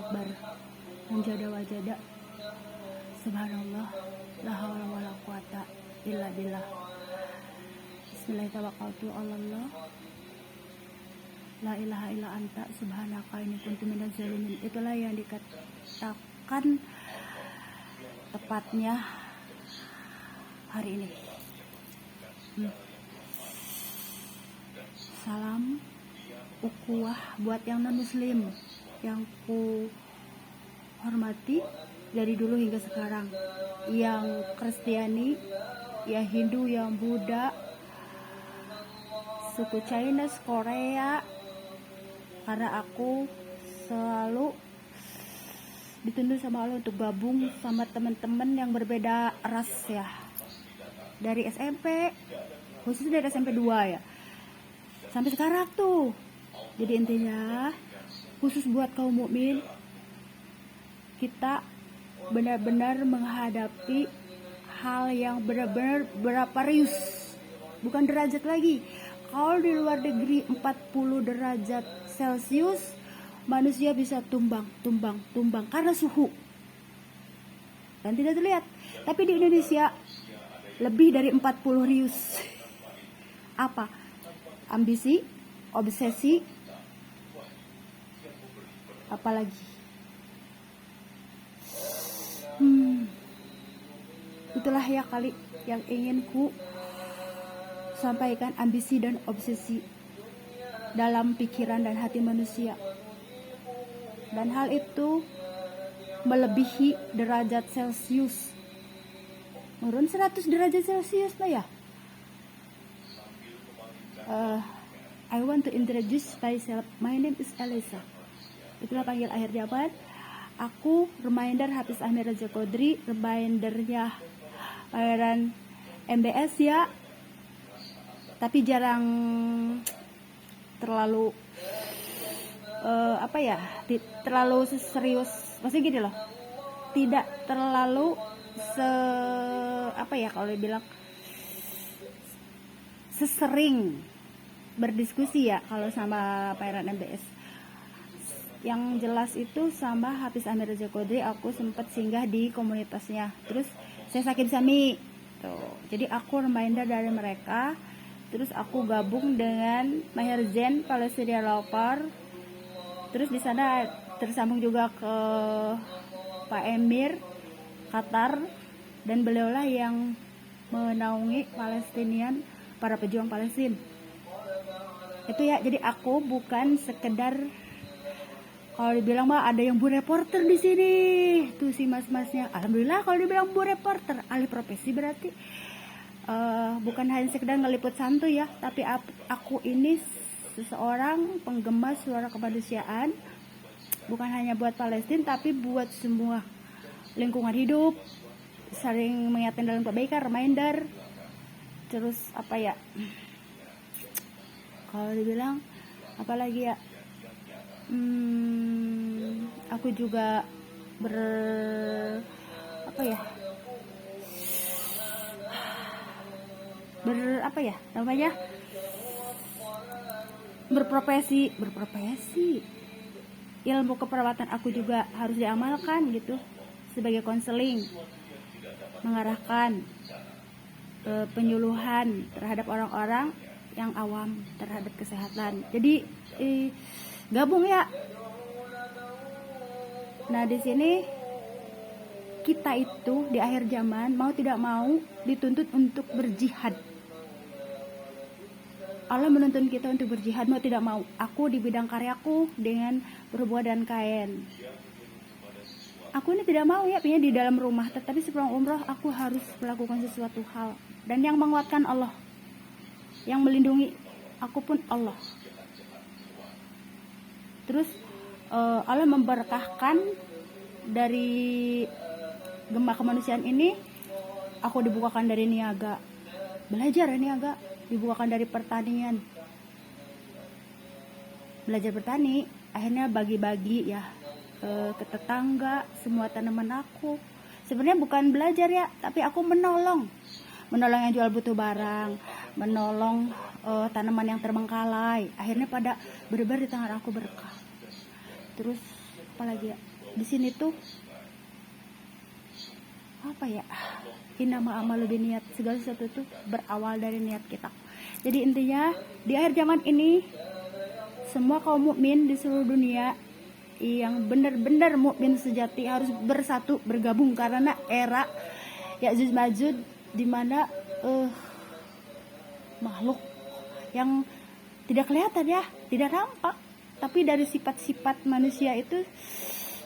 akbar, menjada wajada, subhanallah, la haula wala quwata illa billah. Bismillahirrahmanirrahim. Allah, la ilaha illa anta subhanaka inni kuntu minaz zalimin. Itulah yang dikatakan tepatnya hari ini. Salam ukhuwah buat yang non muslim yang ku hormati dari dulu hingga sekarang, yang Kristiani, yang Hindu, yang Buddha, suku Chinese, Korea, karena aku selalu dituntun sama Allah untuk gabung sama teman-teman yang berbeda ras ya, dari SMP, khususnya dari SMP 2 ya, sampai sekarang tuh. Jadi intinya khusus buat kaum mukmin, kita benar-benar menghadapi hal yang benar-benar beraparius, bukan derajat lagi. Kalau di luar negeri 40 derajat Celcius, manusia bisa tumbang karena suhu dan tidak terlihat. Tapi di Indonesia lebih dari 40 rius. Apa? Ambisi, obsesi, apalagi itulah ya kali yang ingin ku sampaikan, ambisi dan obsesi dalam pikiran dan hati manusia, dan hal itu melebihi derajat Celcius, menurun 100 derajat Celcius lah ya. I want to introduce myself. My name is Elisa. Itulah panggil akhir zaman. Aku reminder Hafiz Ahmad Raja Qodri, remindernya Pangeran MBS ya, tapi jarang terlalu terlalu serius, maksudnya gini loh, tidak terlalu kalau dibilang sesering berdiskusi ya kalau sama Pangeran MBS. Yang jelas itu sama Hafiz Ahmad Raja Qodri aku sempat singgah di komunitasnya, terus saya sakit sami tuh, jadi aku reminder dari mereka. Terus aku gabung dengan Maher Zain Palestinian Lover. Terus di sana tersambung juga ke Pak Emir Qatar, dan beliaulah yang menaungi Palestinian, para pejuang Palestina. Itu ya, jadi aku bukan sekedar, kalau dibilang mah ada yang bu reporter di sini tuh si mas-masnya. Alhamdulillah kalau dibilang bu reporter, alih profesi berarti. Bukan hanya sekedar ngeliput santuy ya, tapi aku ini seseorang penggemar suara kemanusiaan, bukan hanya buat Palestina tapi buat semua lingkungan hidup, saling mengingatkan dalam kebaikan, reminder. Terus kalau dibilang apalagi ya, aku juga berprofesi. Ilmu keperawatan aku juga harus diamalkan gitu, sebagai konseling, mengarahkan penyuluhan terhadap orang-orang yang awam terhadap kesehatan. Jadi gabung ya. Nah, di sini kita itu di akhir zaman mau tidak mau dituntut untuk berjihad. Allah menuntun kita untuk berjihad mau tidak mau. Aku di bidang karyaku dengan berbuah dan kain, aku ini tidak mau ya punya di dalam rumah, tetapi sepulang umroh aku harus melakukan sesuatu hal, dan yang menguatkan Allah, yang melindungi aku pun Allah. Terus Allah memberkahkan dari gemah kemanusiaan ini. Aku dibukakan dari niaga, belajar niaga, dibukakan dari pertanian, belajar bertani, akhirnya bagi-bagi ya ke tetangga semua tanaman aku. Sebenarnya bukan belajar ya, tapi aku menolong yang jual butuh barang, menolong tanaman yang terbengkalai, akhirnya pada berbar di tangan aku berkah. Terus apalagi ya, di sini tuh apa ya, inama amal niat, segala sesuatu itu berawal dari niat kita. Jadi intinya di akhir zaman ini semua kaum mukmin di seluruh dunia yang benar-benar mukmin sejati harus bersatu, bergabung, karena era Ya'juj Ma'juj di mana makhluk yang tidak kelihatan ya, tidak nampak, tapi dari sifat-sifat manusia itu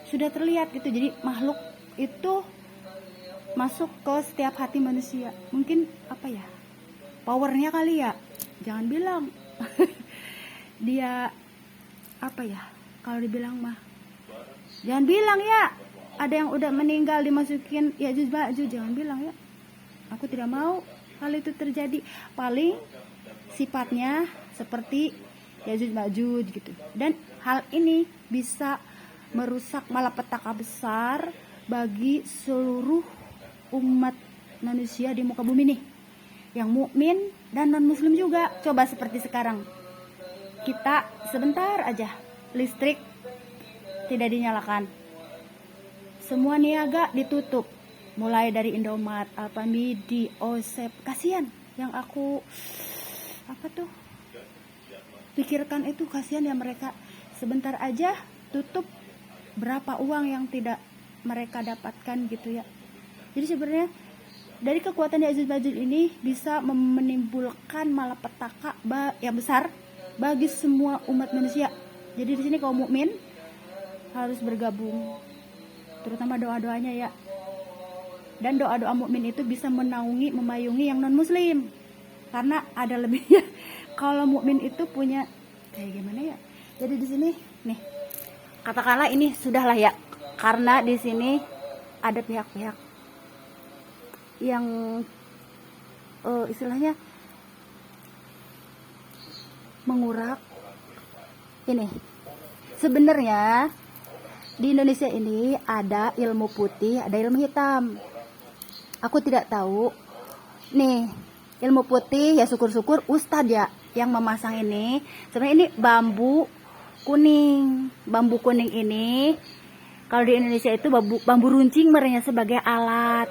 sudah terlihat gitu. Jadi makhluk itu masuk ke setiap hati manusia. Mungkin apa ya, powernya kali ya, jangan bilang dia apa ya, kalau dibilang mah jangan bilang ya ada yang udah meninggal dimasukin Ya'juj Ma'juj, jangan bilang ya, aku tidak mau hal itu terjadi. Paling sifatnya seperti Ya'juj Ma'juj gitu, dan hal ini bisa merusak malapetaka besar bagi seluruh umat manusia di muka bumi nih, yang mukmin dan non muslim juga. Coba seperti sekarang, kita sebentar aja listrik tidak dinyalakan, semua niaga ditutup, mulai dari Indomaret, Alfamidi, Osep. Kasihan yang aku pikirkan itu, kasihan ya mereka, sebentar aja tutup, berapa uang yang tidak mereka dapatkan gitu ya. Jadi sebenarnya dari kekuatan Ya'juj Ma'juj ini bisa menimbulkan malapetaka yang besar bagi semua umat manusia. Jadi di sini kaum mukmin harus bergabung, terutama doa-doanya ya. Dan doa-doa mukmin itu bisa memayungi yang non muslim, karena ada lebihnya. Kalau mukmin itu punya kayak gimana ya? Jadi di sini nih, katakanlah ini sudahlah ya, karena di sini ada pihak-pihak yang istilahnya mengurak ini. Sebenarnya di Indonesia ini ada ilmu putih, ada ilmu hitam. Aku tidak tahu nih, ilmu putih ya syukur-syukur ustadz ya yang memasang ini. Sebenarnya ini bambu kuning. Bambu kuning ini kalau di Indonesia itu bambu runcing merenya sebagai alat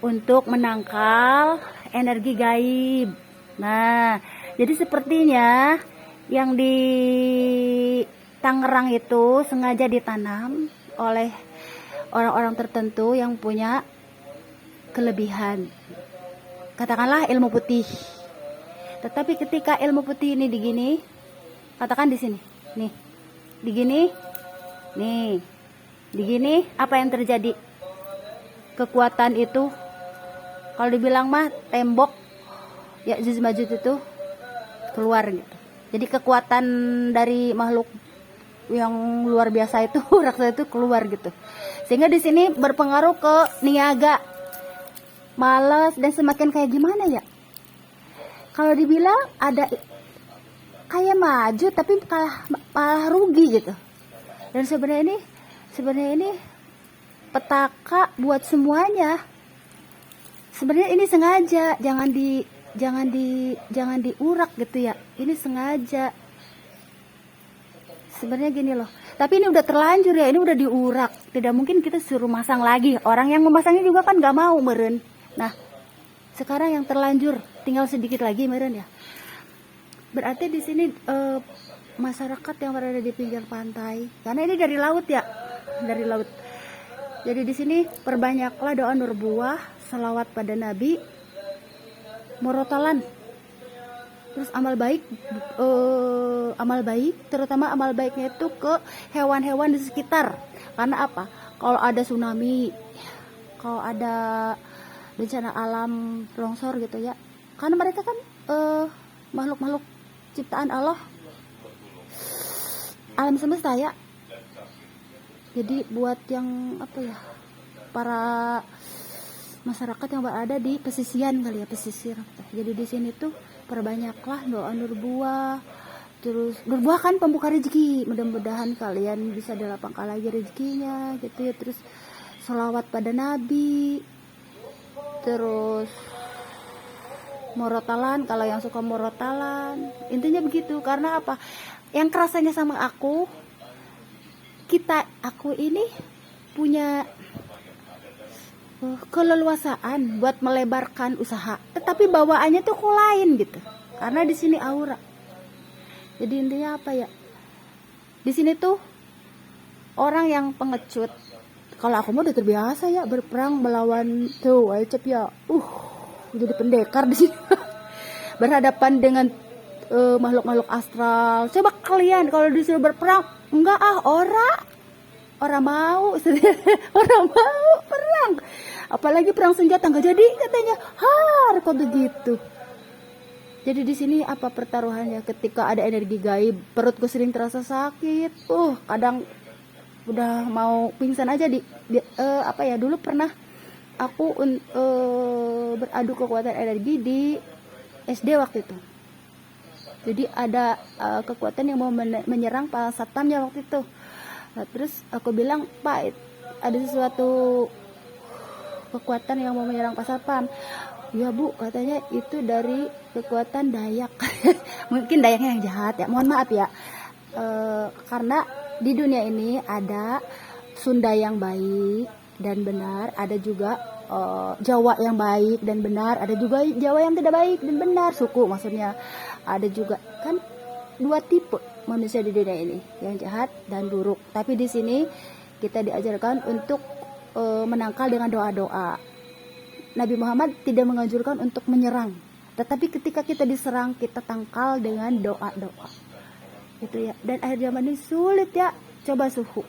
untuk menangkal energi gaib. Nah, jadi sepertinya yang di Tangerang itu sengaja ditanam oleh orang-orang tertentu yang punya kelebihan, katakanlah ilmu putih. Tetapi ketika ilmu putih ini digini, katakan di sini, nih, digini, nih, digini, apa yang terjadi? Kekuatan itu, kalau dibilang mah tembok Ya'juj Ma'juj itu keluar gitu. Jadi kekuatan dari makhluk yang luar biasa itu, raksasa itu keluar gitu. Sehingga di sini berpengaruh ke niaga, malas, dan semakin kayak gimana ya? Kalau dibilang ada kayak maju tapi malah rugi gitu. Dan sebenarnya ini petaka buat semuanya. Sebenarnya ini sengaja, jangan diurak gitu ya. Ini sengaja. Sebenarnya gini loh. Tapi ini udah terlanjur ya, ini udah diurak. Tidak mungkin kita suruh masang lagi. Orang yang memasangnya juga kan gak mau meren. Nah, sekarang yang terlanjur tinggal sedikit lagi meren ya. Berarti di sini masyarakat yang berada di pinggir pantai, karena ini dari laut ya, dari laut. Jadi di sini perbanyaklah doa nurbuah, salawat pada Nabi, morotalan, terus amal baik, terutama amal baiknya itu ke hewan-hewan di sekitar. Karena apa? Kalau ada tsunami, kalau ada bencana alam, longsor gitu ya, karena mereka kan makhluk-makhluk ciptaan Allah, alam semesta ya. Jadi buat yang apa ya, para masyarakat yang berada di pesisian kali ya, pesisir. Jadi di sini tuh perbanyaklah doa nurbuah. Terus nurbuah kan pembuka rezeki, mudah-mudahan kalian bisa dilapangkan lagi rezekinya gitu ya. Terus sholawat pada Nabi, terus morotalan kalau yang suka morotalan. Intinya begitu. Karena apa? Yang kerasanya sama aku aku ini punya keleluasaan buat melebarkan usaha, tetapi bawaannya tuh kok lain gitu. Karena di sini aura. Jadi intinya apa ya? Di sini tuh orang yang pengecut. Kalau aku mah udah terbiasa ya berperang melawan tuh Cep ya. Jadi pendekar di sini. Berhadapan dengan makhluk-makhluk astral. Coba kalian kalau disuruh berperang, enggak orang mau orang mau perang, apalagi perang senjata nggak jadi katanya. Kok begitu. Jadi di sini apa pertaruhannya? Ketika ada energi gaib, perutku sering terasa sakit. Kadang udah mau pingsan aja dulu pernah aku beradu kekuatan energi di SD waktu itu. Jadi ada kekuatan yang mau menyerang Pak Satpamnya waktu itu. Nah, terus aku bilang, Pak, ada sesuatu kekuatan yang mau menyerang Pak Satpam. Ya Bu, katanya itu dari kekuatan Dayak. Mungkin Dayaknya yang jahat ya, mohon maaf ya. Karena di dunia ini ada Sunda yang baik dan benar, ada juga Jawa yang baik dan benar, ada juga Jawa yang tidak baik dan benar, suku maksudnya. Ada juga kan 2 tipe manusia di dunia ini, yang jahat dan buruk. Tapi di sini kita diajarkan untuk menangkal dengan doa-doa. Nabi Muhammad tidak menganjurkan untuk menyerang, tetapi ketika kita diserang, kita tangkal dengan doa-doa. Itu ya. Dan akhir zaman ini sulit ya. Coba suhu.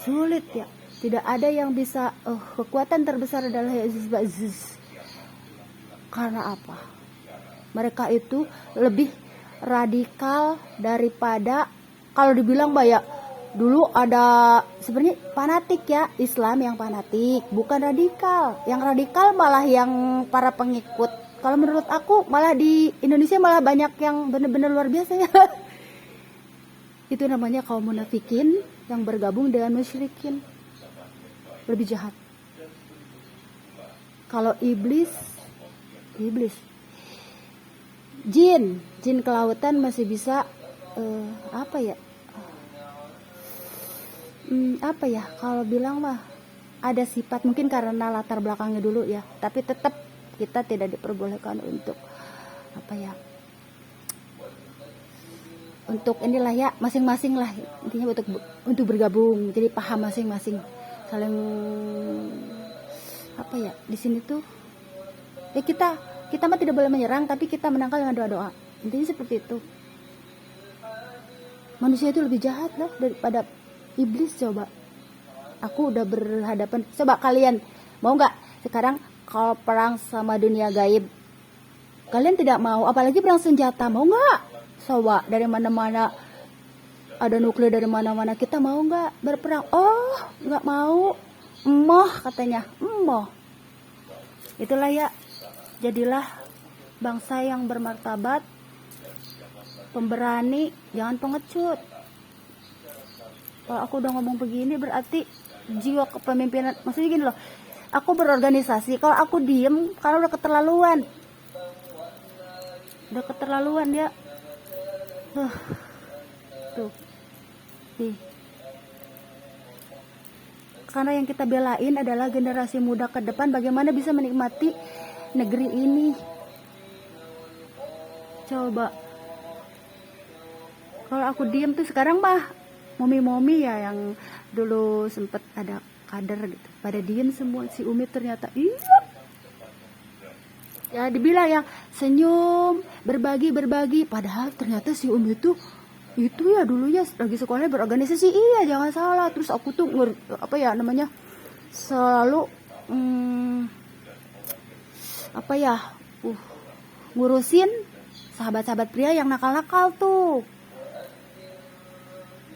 Sulit ya. Tidak ada yang bisa kekuatan terbesar adalah Yesus. Karena apa? Mereka itu lebih radikal daripada, kalau dibilang ya dulu ada sebenarnya fanatik ya, Islam yang fanatik, bukan radikal. Yang radikal malah yang para pengikut. Kalau menurut aku malah di Indonesia malah banyak yang benar-benar luar biasa ya. Itu namanya kaum munafikin yang bergabung dengan musyrikin. Lebih jahat. Kalau iblis jin kelautan masih bisa kalau bilang mah ada sifat, mungkin karena latar belakangnya dulu ya, tapi tetap kita tidak diperbolehkan untuk untuk inilah ya, masing-masing lah intinya untuk bergabung, jadi paham masing-masing, saling di sini tuh ya kita mah tidak boleh menyerang, tapi kita menangkal dengan doa-doa. Intinya seperti itu. Manusia itu lebih jahat lah daripada iblis. Coba aku udah berhadapan, coba kalian mau nggak sekarang kalau perang sama dunia gaib? Kalian tidak mau, apalagi perang senjata, mau nggak? Coba dari mana-mana ada nuklir, dari mana-mana, kita mau nggak berperang? Nggak mau. Emoh katanya, emoh. Itulah ya. Jadilah bangsa yang bermartabat, pemberani, jangan pengecut. Kalau aku udah ngomong begini berarti jiwa kepemimpinan, maksudnya gini loh, aku berorganisasi, kalau aku diem karena udah keterlaluan ya. Tuh nih, karena yang kita belain adalah generasi muda ke depan, bagaimana bisa menikmati negeri ini. Coba kalau aku diem tuh sekarang mah momi-momi ya yang dulu sempet ada kader gitu, pada diem semua. Si Umi ternyata ya dibilang ya senyum, berbagi, padahal ternyata si Umi itu ya dulunya lagi sekolahnya berorganisasi. Iya, jangan salah. Terus aku tuh selalu ngurusin sahabat-sahabat pria yang nakal-nakal tuh.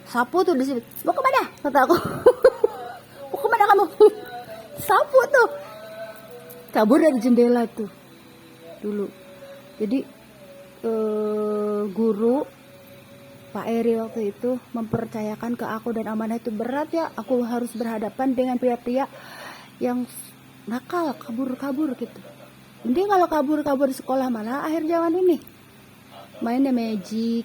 Sapu tuh di sini. Mau kemana? Kata aku. Mau kemana kamu? Sapu tuh. Kabur dari jendela tuh dulu. Jadi guru Pak Eri waktu itu mempercayakan ke aku, dan amanah itu berat ya. Aku harus berhadapan dengan pria-pria yang nakal, kabur gitu. Ini kalau kabur di sekolah malah akhir zaman ini mainnya magic,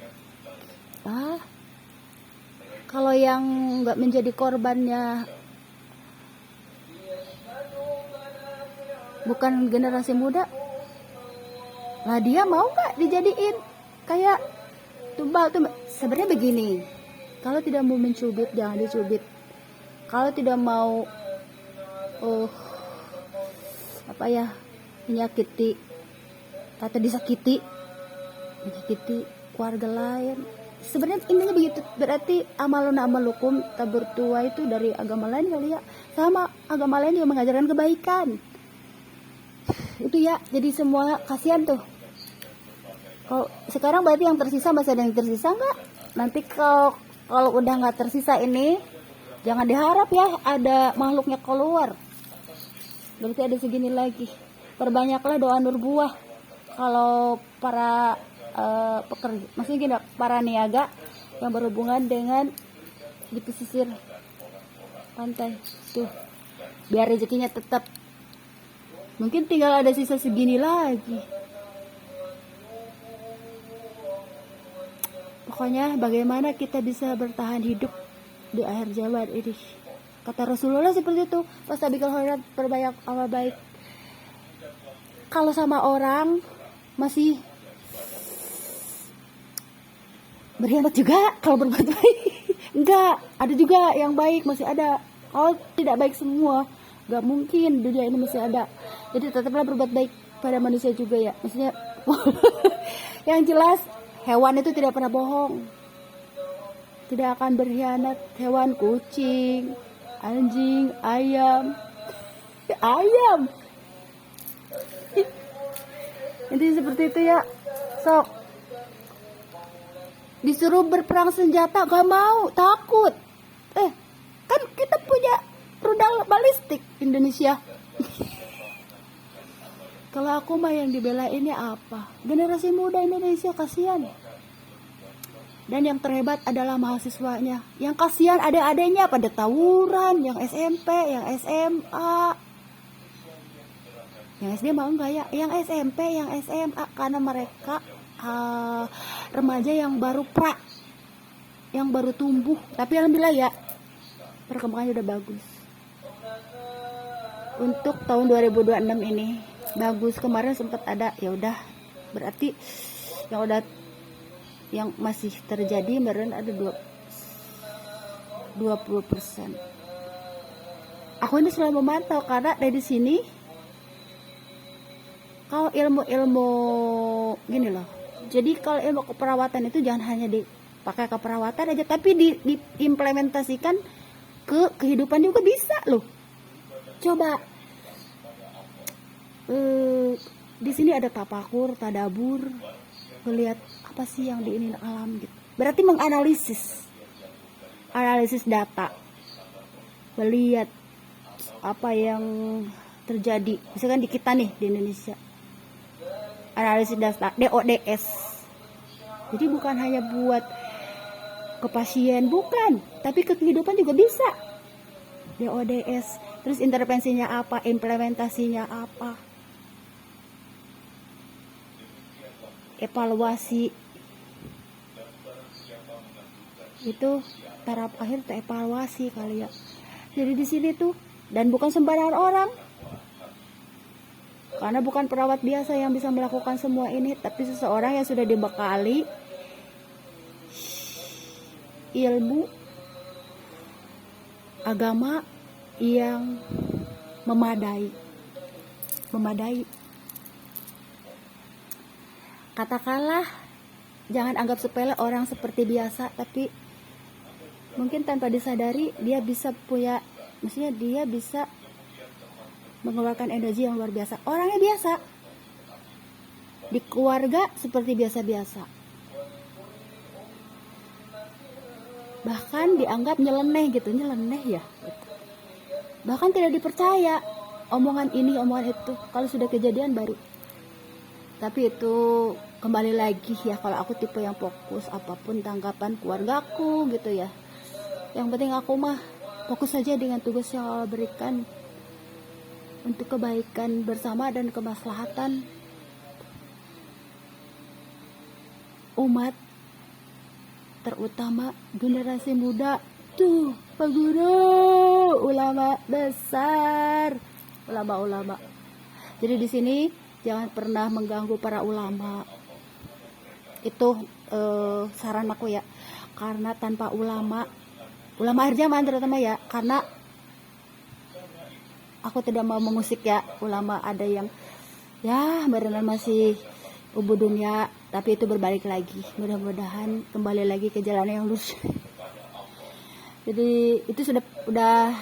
Kalau yang nggak menjadi korbannya bukan generasi muda, lah dia mau nggak dijadiin kayak tumbal tuh? Sebenarnya begini, kalau tidak mau mencubit jangan dicubit. Kalau tidak mau menyakiti atau menyakiti keluarga lain, sebenarnya intinya begitu. Berarti amalun amalukum tabur tua itu dari agama lain kali ya, sama agama lain yang mengajarkan kebaikan itu ya. Jadi semua kasihan tuh. Kalau sekarang berarti yang tersisa masih ada yang tersisa nggak? Nanti kalau udah nggak tersisa ini, jangan diharap ya ada makhluknya keluar. Berarti ada segini lagi. Perbanyaklah doa nurbuah. Kalau para pekerja, maksudnya gini, para niaga yang berhubungan dengan di pesisir pantai tuh, biar rezekinya tetap. Mungkin tinggal ada sisa segini lagi. Pokoknya bagaimana kita bisa bertahan hidup di akhir zaman ini. Kata Rasulullah seperti itu, fastabiqul khairat, perbanyak amal baik. Kalau sama orang masih berkhianat juga kalau berbuat baik. Enggak, ada juga yang baik, masih ada. Kalau tidak baik semua, enggak mungkin dunia ini masih ada. Jadi tetaplah berbuat baik pada manusia juga ya. Maksudnya yang jelas hewan itu tidak pernah bohong, tidak akan berkhianat. Hewan, kucing, anjing, ayam. Intinya seperti itu ya. Sok disuruh berperang senjata gak mau, takut. Kan kita punya rudal balistik Indonesia. Kalau aku mah yang dibela ini apa? Generasi muda Indonesia, kasihan. Dan yang terhebat adalah mahasiswanya. Yang kasihan adik-adiknya pada tawuran, yang SMP, yang SMA. Yang SD mau enggak ya? Yang SMP, yang SMA, karena mereka remaja yang baru yang baru tumbuh. Tapi alhamdulillah ya, perkembangannya udah bagus. Untuk tahun 2026 ini bagus. Kemarin sempat ada, ya udah, berarti yang masih terjadi kemarin ada 20%. Aku ini selalu memantau karena dari sini, kalau ilmu gini loh. Jadi kalau ilmu keperawatan itu jangan hanya dipakai keperawatan aja, tapi diimplementasikan ke kehidupan juga bisa loh. Coba di sini ada tapakur, tadabur, melihat apa sih yang di ini alam gitu. Berarti menganalisis data, melihat apa yang terjadi. Misalkan di kita nih di Indonesia, analisis data DODS. Jadi bukan hanya buat ke pasien, bukan, tapi ke kehidupan juga bisa. DODS, terus intervensinya apa, implementasinya apa, evaluasi. Itu taraf akhir evaluasi kali ya. Jadi di sini tuh, dan bukan sembarangan orang. Karena bukan perawat biasa yang bisa melakukan semua ini, tapi seseorang yang sudah dibekali ilmu agama yang memadai. Katakanlah, jangan anggap sepele orang seperti biasa, tapi mungkin tanpa disadari dia bisa dia bisa mengeluarkan energi yang luar biasa. Orangnya biasa, di keluarga seperti biasa-biasa, bahkan dianggap nyeleneh gitu, bahkan tidak dipercaya omongan ini, omongan itu. Kalau sudah kejadian baru. Tapi itu kembali lagi ya, kalau aku tipe yang fokus apapun tanggapan keluargaku gitu ya. Yang penting aku mah fokus saja dengan tugas yang Allah berikan untuk kebaikan bersama dan kemaslahatan umat, terutama generasi muda Tuh, Pak Guru, ulama besar, ulama-ulama. Jadi di sini jangan pernah mengganggu para ulama. Itu saran aku ya. Karena tanpa ulama akhir zaman terutama ya, karena aku tidak mau mengusik ya ulama, ada yang ya berenang masih ubud dunia, tapi itu berbalik lagi. Mudah-mudahan kembali lagi ke jalan yang lurus. Jadi itu udah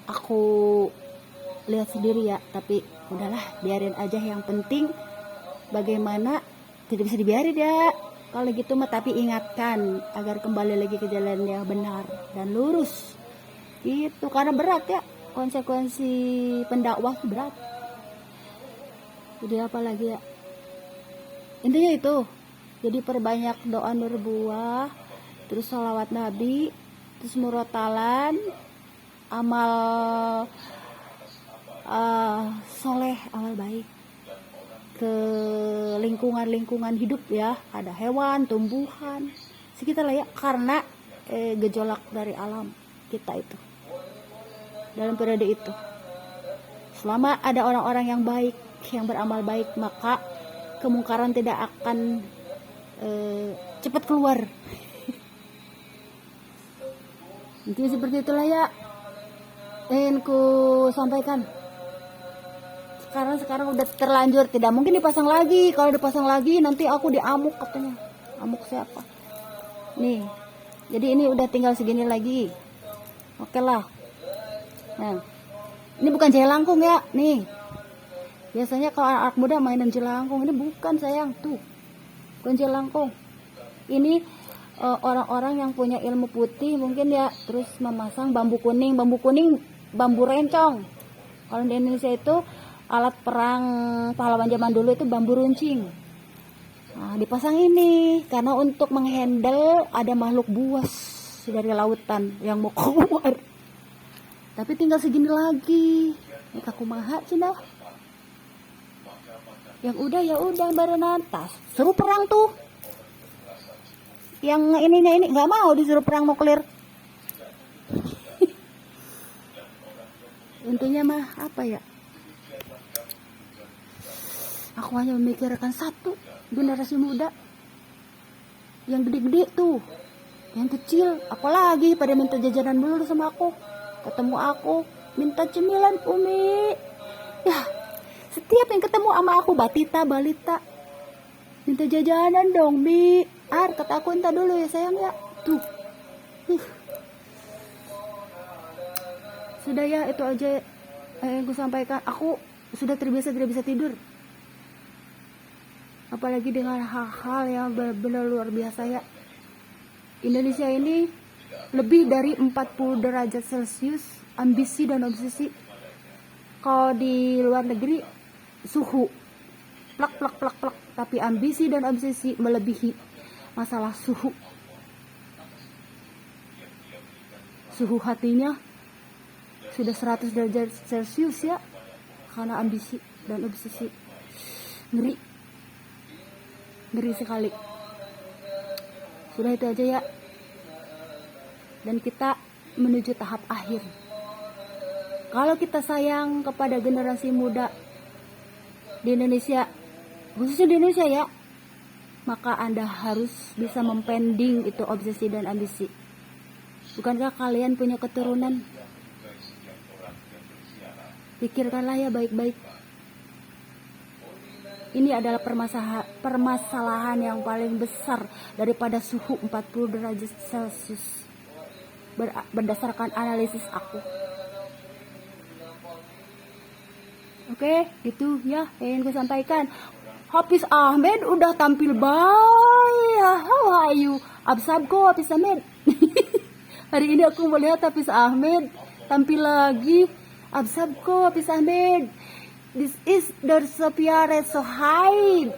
aku lihat sendiri ya, tapi udahlah biarin aja. Yang penting bagaimana tidak bisa dibiarin ya kalau gitu mah, tapi ingatkan agar kembali lagi ke jalan yang benar dan lurus gitu, karena berat ya, konsekuensi pendakwah berat. Jadi apa lagi ya, intinya itu. Jadi perbanyak doa berbuah, terus sholawat Nabi, terus murotalan, amal soleh, amal baik ke lingkungan hidup ya, ada hewan, tumbuhan sekitar lah ya, karena gejolak dari alam kita itu dalam periode itu. Selama ada orang-orang yang baik, yang beramal baik, maka kemungkaran tidak akan cepat keluar. Intinya seperti itulah ya, ingin ku sampaikan. Sekarang udah terlanjur, tidak mungkin dipasang lagi. Kalau dipasang lagi nanti aku diamuk katanya. Amuk siapa? Nih, jadi ini udah tinggal segini lagi. Oke lah. Nah, ini bukan jelangkung ya, nih. Biasanya kalau anak muda mainan jelangkung, ini bukan sayang, tuh. Bukan jelangkung. Ini orang-orang yang punya ilmu putih mungkin ya, terus memasang bambu kuning, bambu rencong. Kalau di Indonesia itu alat perang pahlawan zaman dulu itu bambu runcing. Nah, dipasang ini karena untuk menghandle ada makhluk buas dari lautan yang mau keluar. Tapi tinggal segini lagi. Ini kakumaha cina. Yang udah ya udah barengan tas. Seru perang tuh. Yang ininya ini nggak mau disuruh perang nuklir. Intinya mah apa ya? Aku hanya memikirkan satu, generasi muda yang gede-gede tuh, yang kecil, apalagi pada minta jajanan dulu sama aku. Ketemu aku minta cemilan Umi. Ya, setiap yang ketemu sama aku balita minta jajanan dong Mi. Kata aku entah dulu ya sayang ya. Tuh. Sudah ya, itu aja yang aku sampaikan. Aku sudah terbiasa tidak bisa tidur. Apalagi dengan hal-hal yang benar-benar luar biasa ya. Indonesia ini lebih dari 40 derajat Celcius ambisi dan obsesi. Kalau di luar negeri suhu plak, tapi ambisi dan obsesi melebihi masalah suhu. Suhu hatinya sudah 100 derajat Celcius ya, karena ambisi dan obsesi. Ngeri sekali. Sudah itu aja ya. Dan kita menuju tahap akhir. Kalau kita sayang kepada generasi muda di Indonesia, khususnya di Indonesia ya, maka Anda harus bisa mempending itu obsesi dan ambisi. Bukankah kalian punya keturunan? Pikirkanlah ya baik-baik. Ini adalah permasalahan yang paling besar daripada suhu 40 derajat Celcius. Berdasarkan analisis aku. Oke, gitu ya yang ingin gue sampaikan. Hafiz Ahmed udah tampil baik. How are you? Absabko Hafiz Ahmed. Hari ini aku melihat Hafiz Ahmed tampil lagi. Absabko Hafiz Ahmed. This is the Sophia so high.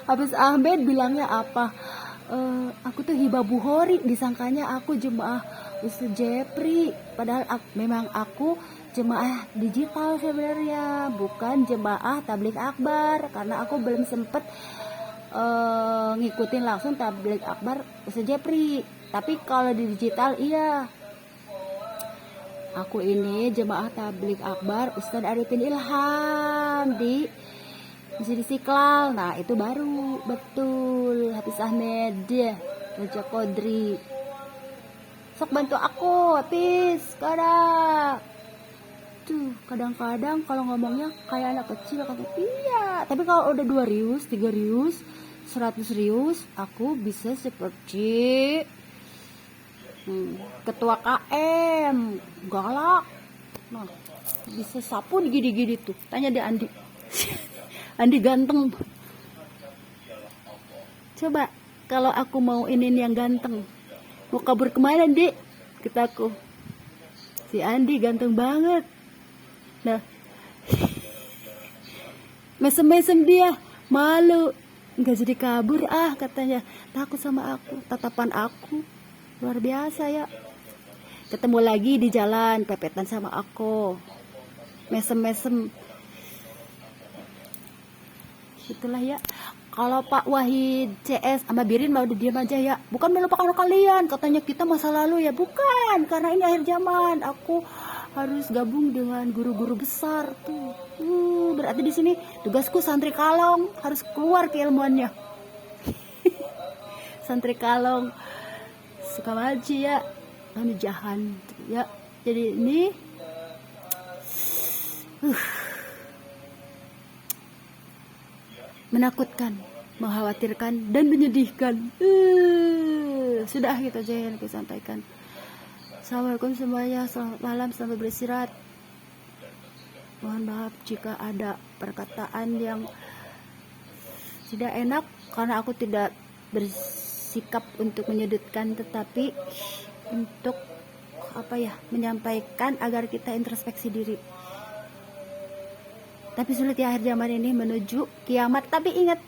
Hafiz Ahmed bilangnya apa? Aku tuh Hibah Bukhari, disangkanya aku jemaah Ustaz Jepri. Padahal memang aku jemaah digital sebenarnya, bukan jemaah tabligh akbar, karena aku belum sempet ngikutin langsung tabligh akbar Ustaz Jepri. Tapi kalau di digital iya. Aku ini jemaah tabligh akbar Ustaz Arifin Ilham di Masjid Istiqlal. Nah itu baru betul Hafiz Ahmed Raja Qadri. Sok bantu aku Hafiz kadang. Tuh kadang-kadang kalau ngomongnya kayak anak kecil kata iya. Tapi kalau udah 2 rius, 3 rius, 100 rius, aku bisa seperti ketua KM galak. Nah bisa sapu gini-gini tuh. Tanya dia Andi. Andi ganteng. Coba kalau aku mau ini yang ganteng, mau kabur kemana Dik? Kita aku si Andi ganteng banget. Nah mesem-mesem dia malu nggak jadi kabur katanya takut sama aku, tatapan aku luar biasa ya. Ketemu lagi di jalan pepetan sama aku, mesem-mesem itulah ya. Kalau Pak Wahid CS sama Birin mau diam aja ya, bukan melupakan kalian katanya kita masa lalu ya, bukan, karena ini akhir zaman aku harus gabung dengan guru-guru besar tuh. Berarti di sini tugasku santri kalong harus keluar keilmuannya. Santri kalong suka ngaji ya, jahan ya. Jadi ini menakutkan, mengkhawatirkan dan menyedihkan. Sudah gitu aja yang aku sampaikan. Assalamualaikum semuanya, selamat malam, selamat beristirahat. Mohon maaf jika ada perkataan yang tidak enak karena aku tidak bersikap untuk menyudutkan, tetapi untuk menyampaikan agar kita introspeksi diri. Tapi sulit ya akhir zaman ini menuju kiamat. Tapi ingat,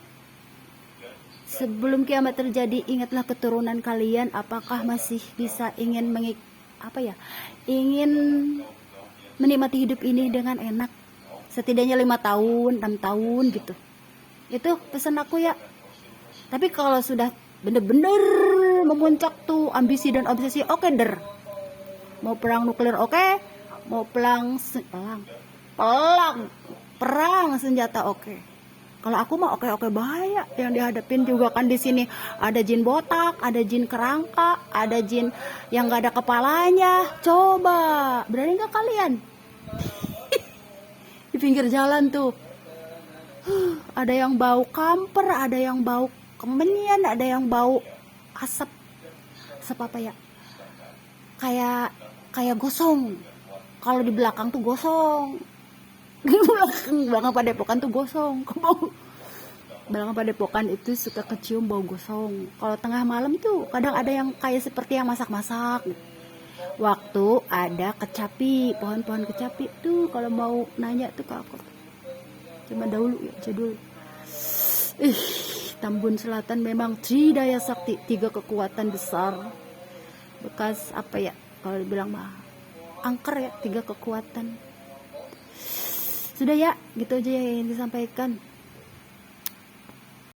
sebelum kiamat terjadi, ingatlah keturunan kalian apakah masih bisa ingin ingin menikmati hidup ini dengan enak, setidaknya 5 tahun 6 tahun gitu. Itu pesan aku ya. Tapi kalau sudah bener-bener memuncak tuh ambisi dan obsesi, oke der, mau perang nuklir oke, mau perang senjata oke. Kalau aku mah oke bahaya yang dihadapin juga kan. Di sini ada jin botak, ada jin kerangka, ada jin yang nggak ada kepalanya. Coba berani nggak kalian? Di pinggir jalan tuh ada yang bau kamper, ada yang bau kemenian, ada yang bau asap apa ya, kayak gosong. Kalau di belakang tuh gosong. Belakang Padepokan tuh gosong. Belakang Padepokan itu suka kecium bau gosong. Kalau tengah malam tuh kadang ada yang kayak seperti yang masak-masak. Waktu ada kecapi, pohon-pohon kecapi tuh kalau mau nanya tuh ke aku. Cuma dahulu ya, jadul. Tambun Selatan memang Tridaya Sakti, 3 kekuatan besar. Bekas kalau dibilang mah angker ya, 3 kekuatan. Sudah ya, gitu aja yang disampaikan.